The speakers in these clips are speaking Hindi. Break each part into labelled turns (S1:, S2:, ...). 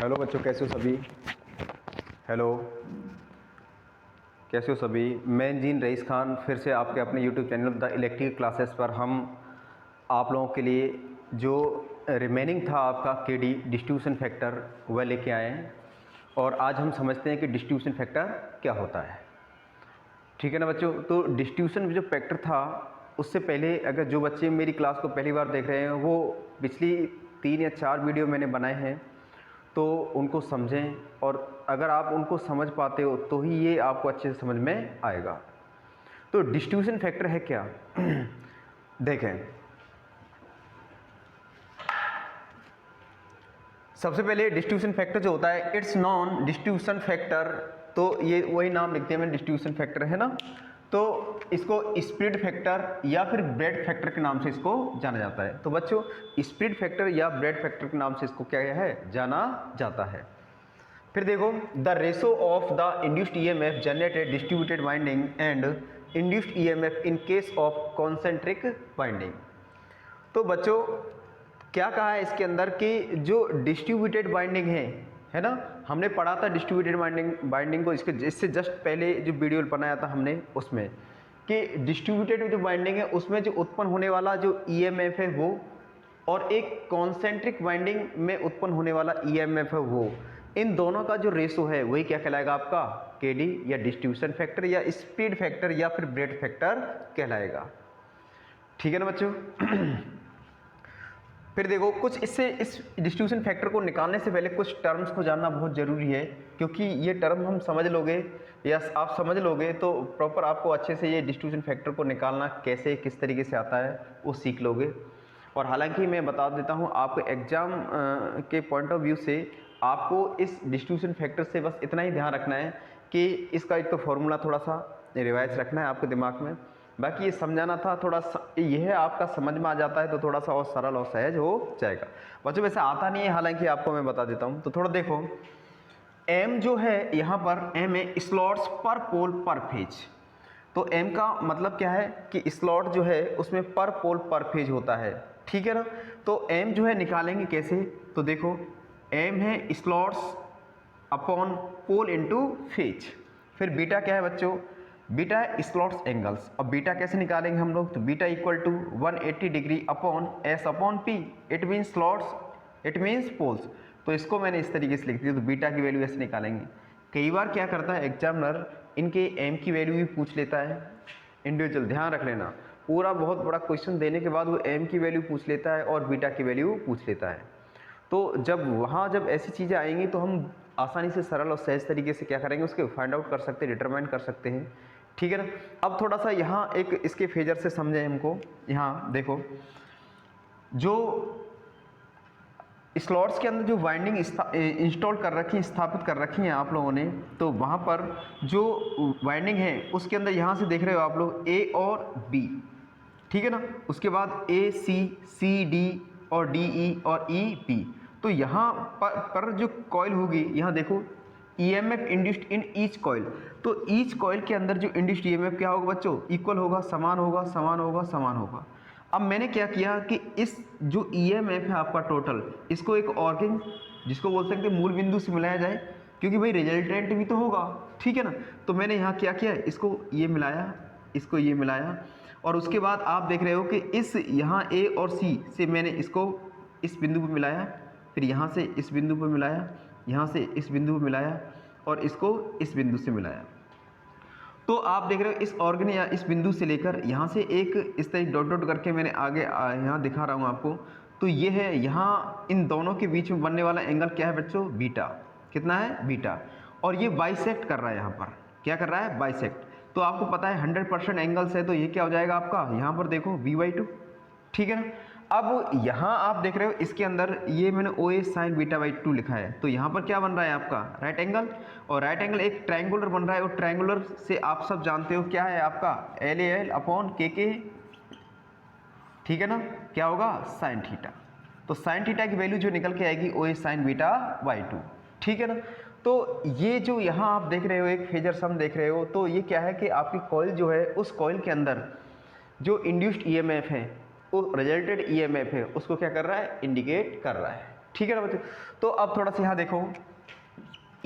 S1: हेलो बच्चों, कैसे हो सभी। हेलो, कैसे हो सभी। मैं इंजीन रईस खान फिर से आपके अपने YouTube channel the electric classes पर हम आप लोगों के लिए जो रिमेनिंग था आपका केडी डिस्ट्रीब्यूशन फैक्टर वह लेके आए हैं। और आज हम समझते हैं कि डिस्ट्रीब्यूशन फैक्टर क्या होता है। ठीक है ना बच्चों। तो डिस्ट्रीब्यूशन जो फैक्टर था, उससे पहले अगर जो बच्चे मेरी क्लास को पहली बार देख रहे हैं, वो पिछली 3 या 4 वीडियो मैंने बनाए हैं, तो उनको समझें। और अगर आप उनको समझ पाते हो तो ही ये आपको अच्छे से समझ में आएगा। तो डिस्ट्रीब्यूशन फैक्टर है क्या देखें। सबसे पहले डिस्ट्रीब्यूशन फैक्टर जो होता है, इट्स नॉन डिस्ट्रीब्यूशन फैक्टर। तो ये वही नाम लिखते हैं, डिस्ट्रीब्यूशन फैक्टर है ना। तो इसको स्प्रेड फैक्टर या फिर ब्रेड फैक्टर के नाम से इसको जाना जाता है। तो बच्चों, स्प्रेड फैक्टर या ब्रेड फैक्टर के नाम से इसको क्या है, जाना जाता है। फिर देखो, the ratio of the induced EMF generated distributed winding and induced EMF in case of concentric winding. तो बच्चों, क्या कहा है इसके अंदर कि जो डिस्ट्रीब्यूटेड बाइंडिंग है ना, हमने पढ़ा था डिस्ट्रीब्यूटेड बाइंडिंग को इससे जस्ट पहले जो वीडियो बनाया था हमने, उसमें कि डिस्ट्रीब्यूटेड जो बाइंडिंग है उसमें जो उत्पन्न होने वाला जो ईएमएफ है वो, और एक कॉन्सेंट्रिक बाइंडिंग में उत्पन्न होने वाला ईएमएफ है वो, इन दोनों का जो रेशो है वही क्या कहलाएगा आपका, केडी या डिस्ट्रीब्यूशन फैक्टर या स्पीड फैक्टर या फिर ब्रेड फैक्टर कहलाएगा। ठीक है ना बच्चों। फिर देखो, कुछ इससे इस डिस्ट्रीब्यूशन फैक्टर को निकालने से पहले कुछ टर्म्स को जानना बहुत ज़रूरी है, क्योंकि ये टर्म हम समझ लोगे या आप समझ लोगे तो प्रॉपर आपको अच्छे से ये डिस्ट्रीब्यूशन फैक्टर को निकालना कैसे किस तरीके से आता है वो सीख लोगे। और हालांकि मैं बता देता हूँ, आपको एग्ज़ाम के पॉइंट ऑफ व्यू से आपको इस डिस्ट्रीब्यूशन फैक्टर से बस इतना ही ध्यान रखना है कि इसका एक तो फॉर्मूला थोड़ा सा रिवाइज रखना है आपके दिमाग में। बाकी ये समझाना था थोड़ा यह आपका समझ में आ जाता है तो थोड़ा सा और सरल और सहज हो जाएगा। बच्चों वैसे आता नहीं है, हालांकि आपको मैं बता देता हूँ। तो थोड़ा देखो, एम जो है यहाँ पर एम है स्लॉट्स पर पोल पर फेज। तो एम का मतलब क्या है कि स्लॉट जो है उसमें पर पोल पर फेज होता है। ठीक है ना। तो एम जो है निकालेंगे कैसे, तो देखो एम है स्लॉट्स अपॉन पोल इनटू फेज। फिर बीटा क्या है बच्चों, बीटा है स्लॉट्स एंगल्स। अब बीटा कैसे निकालेंगे हम लोग, तो beta equal to 180 degree upon S upon P. It means slots, it means poles. तो इसको मैंने इस तरीके से लिख दिया। तो बीटा की वैल्यू ऐसे निकालेंगे। कई बार क्या करता है एग्जामिनर, इनके एम की वैल्यू भी पूछ लेता है इंडिविजुअल, ध्यान रख लेना। पूरा बहुत बड़ा क्वेश्चन देने के बाद वो एम की वैल्यू पूछ लेता है और बीटा की वैल्यू पूछ लेता है। तो जब ऐसी चीज़ें आएंगी तो हम आसानी से सरल और सहज तरीके से क्या करेंगे, उसके फाइंड आउट कर सकते हैं, डिटरमाइन कर सकते हैं। ठीक है ना। अब थोड़ा सा यहाँ एक इसके फेजर से समझें हमको। यहाँ देखो, जो स्लॉट्स के अंदर जो वाइंडिंग इंस्टॉल कर रखी है, स्थापित कर रखी है आप लोगों ने, तो वहाँ पर जो वाइंडिंग है उसके अंदर यहाँ से देख रहे हो आप लोग ए और बी। ठीक है ना। उसके बाद ए सी, सी डी और डी ई और ई पी। तो यहाँ पर जो कॉइल होगी, यहाँ देखो EMF induced in each coil. तो ईच कॉइल के अंदर जो इंड्यूस्ड ईएमएफ क्या होगा बच्चों, इक्वल होगा, समान होगा, समान होगा, समान होगा। अब मैंने क्या किया कि इस जो ईएमएफ है आपका टोटल, इसको एक ऑर्गन जिसको बोल सकते हैं मूल बिंदु से मिलाया जाए, क्योंकि भाई रिजल्टेंट भी तो होगा। ठीक है ना। तो मैंने यहाँ क्या किया, इसको ये मिलाया, इसको ये मिलाया, और उसके बाद आप देख रहे हो कि इस यहाँ ए और सी से मैंने इसको इस बिंदु पर मिलाया, फिर यहाँ से इस बिंदु पर मिलाया, यहाँ से इस बिंदु पर मिलाया और इसको इस बिंदु से मिलाया। तो आप देख रहे हो इस ऑर्गन या इस बिंदु से लेकर यहाँ से एक इस तरह डॉट डॉट करके मैंने आगे यहाँ दिखा रहा हूँ आपको। तो ये है यहाँ इन दोनों के बीच में बनने वाला एंगल क्या है बच्चों, बीटा। कितना है, बीटा। और ये बाइसेक्ट कर रहा है, यहाँ पर क्या कर रहा है, बाइसेक्ट। तो आपको पता है 100% एंगल्स है, तो ये क्या हो जाएगा आपका, यहाँ पर देखो b/2। ठीक है ना। अब यहाँ आप देख रहे हो इसके अंदर ये मैंने ओ ए साइन बीटा/2 लिखा है। तो यहाँ पर क्या बन रहा है आपका, राइट एंगल। और राइट एंगल एक ट्रायंगुलर बन रहा है, और ट्रायंगुलर से आप सब जानते हो क्या है आपका, एल ए एल अपॉन के के। ठीक है ना। क्या होगा, साइन थीटा। तो साइन थीटा की वैल्यू जो निकल के आएगी ओ ए साइन बीटा/2। ठीक है ना। तो ये जो यहाँ आप देख रहे हो एक फेजर सम देख रहे हो, तो ये क्या है कि आपकी कॉइल जो है, उस कॉइल के अंदर जो इंड्यूस्ड ईएमएफ है, वो रिजल्टेड ईएमएफ है, उसको क्या कर रहा है, इंडिकेट कर रहा है। ठीक है ना बच्चों। तो अब थोड़ा सा यहाँ देखो,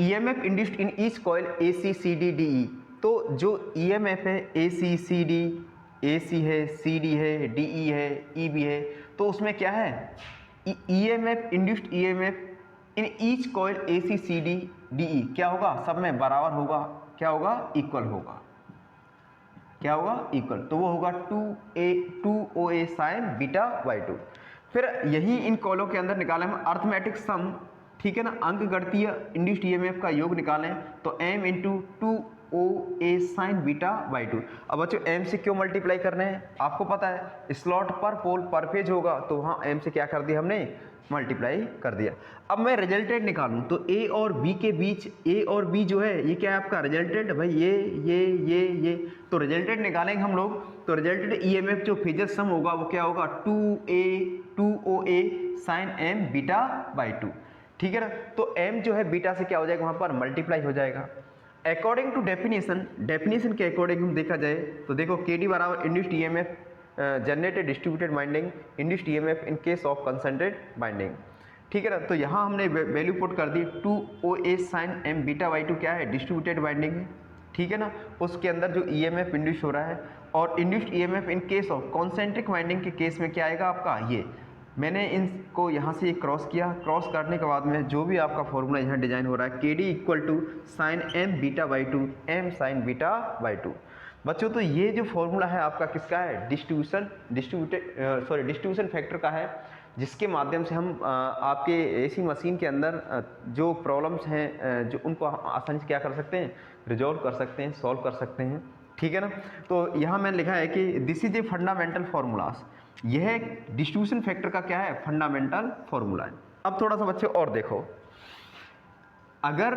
S1: EMF induced in each coil AC CD DE। तो जो ईएमएफ है AC CD, AC है, CD है, DE है, EB है, तो उसमें क्या है, EMF induced EMF in each coil AC CD DE क्या होगा, सब में बराबर होगा, क्या होगा, इक्वल होगा, क्या होगा, इक्वल। तो वो होगा 2OA साइन बीटा बाई 2। फिर यही इन कॉलों के अंदर निकालें हम अर्थमेटिक सम, ठीक है ना, अंक गणितीय इंड्यूस्ड ईएमएफ का योग निकालें तो m into 2OA sign beta by 2। अब बच्चों m से क्यों मल्टीप्लाई करने हैं, आपको पता है स्लॉट पर पोल पर पेज होगा, तो वहाँ m से क्या कर दिया हमने, मल्टीप्लाई कर दिया। अब मैं रिजल्टेंट निकालूं तो a और b के बीच, a और b जो है ये क्या है आपका रिजल्टेंट, भाई ये तो रिजल्टेंट निकालेंगे हम लोग, तो रिजल्टेंट ईएमएफ जो फेजर सम होगा वो क्या होगा, 2OA sine m beta by 2, ठीक है ना। तो m जो है बीटा से क्या हो जाएगा, वहाँ पर मल्टीप्लाई हो जाएगा। अकॉर्डिंग टू डेफिनेशन के अकॉर्डिंग हम देखा जाए तो देखो KD बराबर induced EMF generated distributed binding induced EMF in case of concentrated binding, ठीक है ना। तो यहाँ हमने वैल्यू पुट कर दी 2OA sine m beta by 2 क्या है, डिस्ट्रीब्यूटेड बाइंडिंग है, ठीक है ना। उसके अंदर जो ईएमएफ इंड्यूस हो रहा है, और induced EMF in case of concentric binding के केस में क्या आएगा आपका, ये मैंने इनको यहाँ से क्रॉस किया, क्रॉस करने के बाद में जो भी आपका फॉर्मूला यहाँ डिजाइन हो रहा है KD equal to sine m beta by 2 m sine beta by 2। बच्चों तो ये जो फॉर्मूला है आपका किसका है, डिस्ट्रीब्यूशन फैक्टर का है, जिसके माध्यम से हम आपके AC मशीन के अंदर जो प्रॉब्लम्स हैं जो उनको आसानी से क्या कर सकते हैं, रिजॉल्व कर सकते हैं, सॉल्व कर सकते हैं, ठीक है ना। तो यहाँ मैंने लिखा है कि this is a fundamental formulas, यह डिस्ट्रीब्यूशन फैक्टर का क्या है, फंडामेंटल फार्मूला है। अब थोड़ा सा बच्चे और देखो, अगर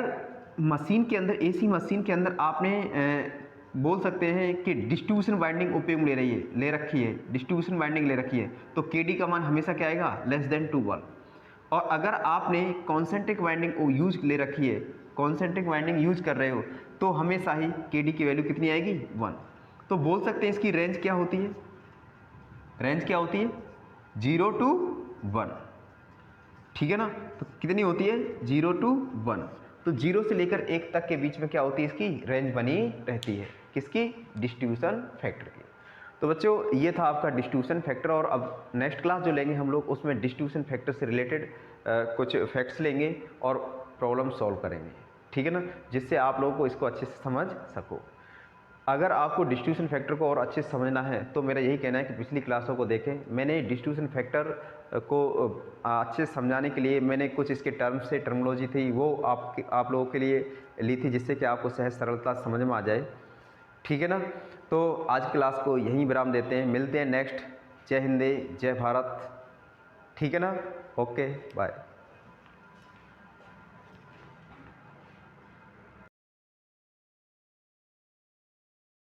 S1: मशीन के अंदर AC मशीन के अंदर आपने बोल सकते हैं कि डिस्ट्रीब्यूशन बाइंडिंग उपयोग ले रखी है, डिस्ट्रीब्यूशन बाइंडिंग ले रखी है, तो KD का मान हमेशा क्या आएगा, लेस देन 2 वॉल्ट। और अगर आपने कॉन्सेंट्रिक बाइंडिंग यूज ले रखी है, कॉन्सेंट्रिक बाइंडिंग यूज कर रहे हो, तो हमेशा ही KD की वैल्यू कितनी आएगी, 1। तो बोल सकते हैं इसकी रेंज क्या होती है, रेंज क्या होती है, 0 to 1, ठीक है ना। तो कितनी होती है, 0 to 1। तो 0 से लेकर 1 तक के बीच में क्या होती है, इसकी रेंज बनी रहती है, किसकी, डिस्ट्रीब्यूशन फैक्टर की। तो बच्चों ये था आपका डिस्ट्रीब्यूशन फैक्टर, और अब नेक्स्ट क्लास जो लेंगे हम लोग उसमें डिस्ट्रीब्यूशन फैक्टर से रिलेटेड कुछ फैक्ट्स लेंगे और प्रॉब्लम सॉल्व करेंगे, ठीक है ना, जिससे आप लोगों को इसको अच्छे से समझ सको। अगर आपको डिस्ट्रीब्यूशन फैक्टर को और अच्छे से समझना है तो मेरा यही कहना है कि पिछली क्लासों को देखें। मैंने डिस्ट्रीब्यूशन फैक्टर को अच्छे से समझाने के लिए मैंने कुछ इसके टर्म्स से टर्मोलॉजी थी वो आप लोगों के लिए ली थी, जिससे कि आपको सहज सरलता समझ में आ जाए, ठीक है ना। तो आज की क्लास को यहीं विराम देते हैं, मिलते हैं नेक्स्ट। जय हिंद, जय भारत, ठीक है ना, ओके बाय।